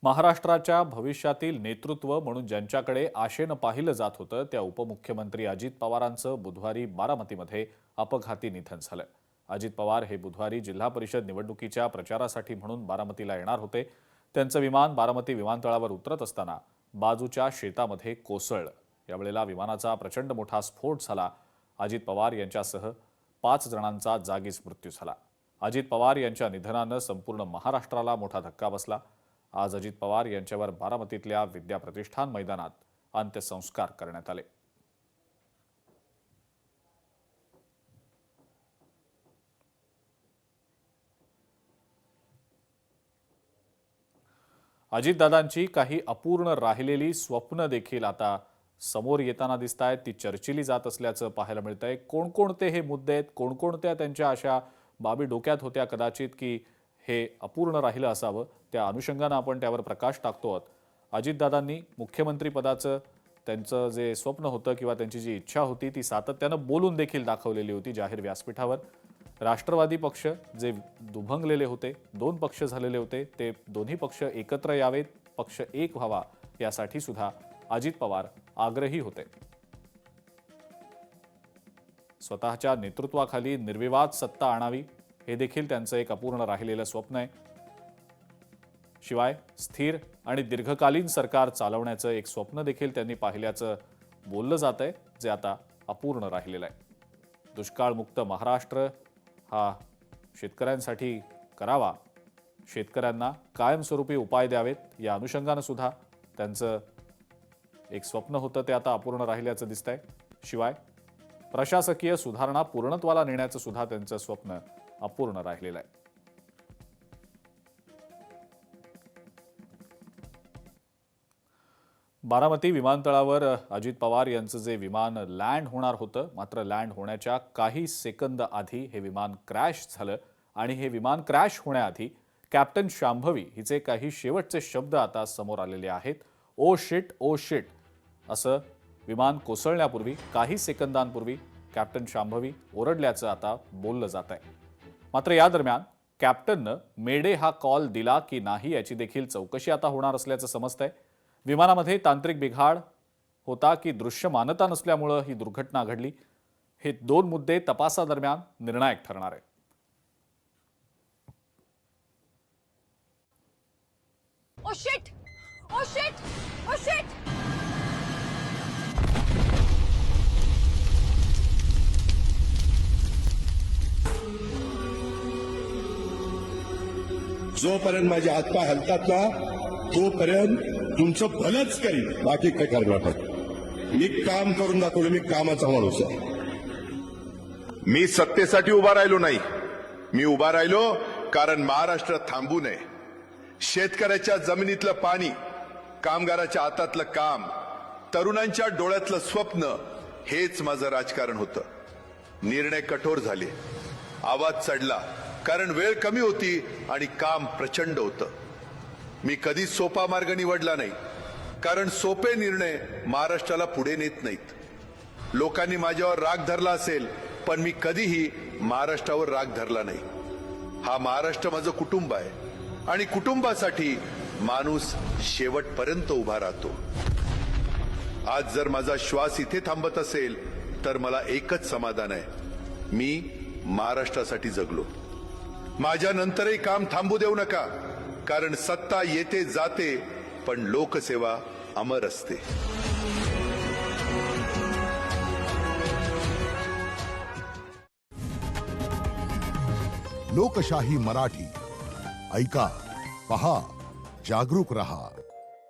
महाराष्ट्राच्या भविष्यातील नेतृत्व म्हणून ज्यांच्याकडे आशेनं पाहिलं जात होतं त्या उपमुख्यमंत्री अजित पवारांचं बुधवारी बारामतीमध्ये अपघाती निधन झालं। अजित पवार हे बुधवारी जिल्हा परिषद निवडणुकीच्या प्रचारासाठी म्हणून बारामतीला येणार होते। त्यांचं विमान बारामती विमानतळावर उतरत असताना बाजूच्या शेतामध्ये कोसळलं। यावेळेला विमानाचा प्रचंड मोठा स्फोट झाला। अजित पवार यांच्यासह 5 जणांचा जागीच मृत्यू झाला। अजित पवार यांच्या निधनानं संपूर्ण महाराष्ट्राला मोठा धक्का बसला। आज अजित पवार यांच्यावर बारामतीतल्या विद्या प्रतिष्ठान मैदानात अंत्यसंस्कार करण्यात आले। अजितदादांची काही अपूर्ण राहिलेली स्वप्न देखील आता समोर येताना दिसतायत। ती चर्चिली जात असल्याचं पाहायला मिळतंय। कोणकोणते हे मुद्दे आहेत, कोणकोणत्या त्यांच्या अशा बाबी डोक्यात होत्या कदाचित की हे अपूर्ण राहिलं असावं, त्या अनुषंगानं आपण त्यावर प्रकाश टाकतो आहोत। अजितदादांनी मुख्यमंत्री पदाचं त्यांचं जे स्वप्न होतं किंवा त्यांची जी इच्छा होती ती सातत्यानं बोलून देखील दाखवलेली होती जाहीर व्यासपीठावर। राष्ट्रवादी पक्ष जे दुभंगलेले होते, 2 पक्ष झालेले होते, ते दोन्ही पक्ष एकत्र यावेत, पक्ष एक व्हावा यासाठी सुद्धा अजित पवार आग्रही होते। स्वतःच्या नेतृत्वाखाली निर्विवाद सत्ता आणावी हे देखील त्यांचं एक अपूर्ण राहिलेलं स्वप्न आहे। शिवाय स्थिर आणि दीर्घकालीन सरकार चालवण्याचं एक स्वप्न देखील त्यांनी पाहिल्याचं बोललं जातंय, जे आता अपूर्ण राहिलेलं आहे। दुष्काळमुक्त महाराष्ट्र हा शेतकऱ्यांसाठी करावा, शेतकऱ्यांना कायमस्वरूपी उपाय द्यावेत या अनुषंगानं सुद्धा त्यांचं एक स्वप्न होतं, ते आता अपूर्ण राहिल्याचं दिसतंय। शिवाय प्रशासकीय सुधारणा पूर्णत्वाला नेण्याचं सुद्धा त्यांचं स्वप्न अपूर्ण राहिलेलं आहे। बारामती विमानतळावर अजित पवार यांचं जे विमान लँड होणार होतं, मात्र लँड होण्याच्या काही सेकंद आधी हे विमान क्रॅश झालं आणि हे विमान क्रॅश होण्याआधी कॅप्टन शांभवी हिचे काही शेवटचे शब्द आता समोर आलेले आहेत। ओ शिट असं विमान कोसळण्यापूर्वी काही सेकंदांपूर्वी कॅप्टन शांभवी ओरडल्याचं आता बोललं जात आहे। मात्र या दरम्यान कॅप्टननं मेडे हा कॉल दिला की नाही याची देखील चौकशी आता होणार असल्याचं समजतंय। विमानामध्ये तांत्रिक बिघाड होता की दृश्यमानता नसल्यामुळे ही दुर्घटना घडली, हे 2 मुद्दे तपासादरम्यान निर्णायक ठरणार आहेत। Oh shit! Oh shit! Oh shit! जोपर्यंत माझे हातपाय हलतात ना तोपर्यंत तुमचं भलंच करीन, बाकी काय करणार नाही। मी काम करून दाखवलं, मी कामाचा माणूस आहे। मी सत्तेसाठी उभा राहिलो नाही, मी उभा राहिलो कारण महाराष्ट्र थांबू नये। शेतकऱ्याच्या जमिनीतलं पाणी, कामगाराच्या हातातलं काम, तरुणांच्या डोळ्यातलं स्वप्न हेच माझं राजकारण होतं। निर्णय कठोर झाले, आवाज चढला, कारण वेळ कमी होती आणि काम प्रचंड होतं। मी कधी सोपा मार्ग निवडला नाही, कारण सोपे निर्णय महाराष्ट्राला पुढे नेत नाहीत। लोकांनी माझ्यावर राग धरला असेल, पण मी कधीही महाराष्ट्रावर राग धरला नाही। हा महाराष्ट्र माझं कुटुंब आहे आणि कुटुंबासाठी माणूस शेवटपर्यंत उभा राहतो। आज जर माझा श्वास इथे थांबत असेल तर मला एकच समाधान आहे, मी महाराष्ट्रासाठी जगलो। माझ्या नंतरही काम थांबू देऊ नका, कारण सत्ता येते जाते पण लोकसेवा अमर असते। लोकशाही मराठी ऐका, पहा, जागरूक रहा।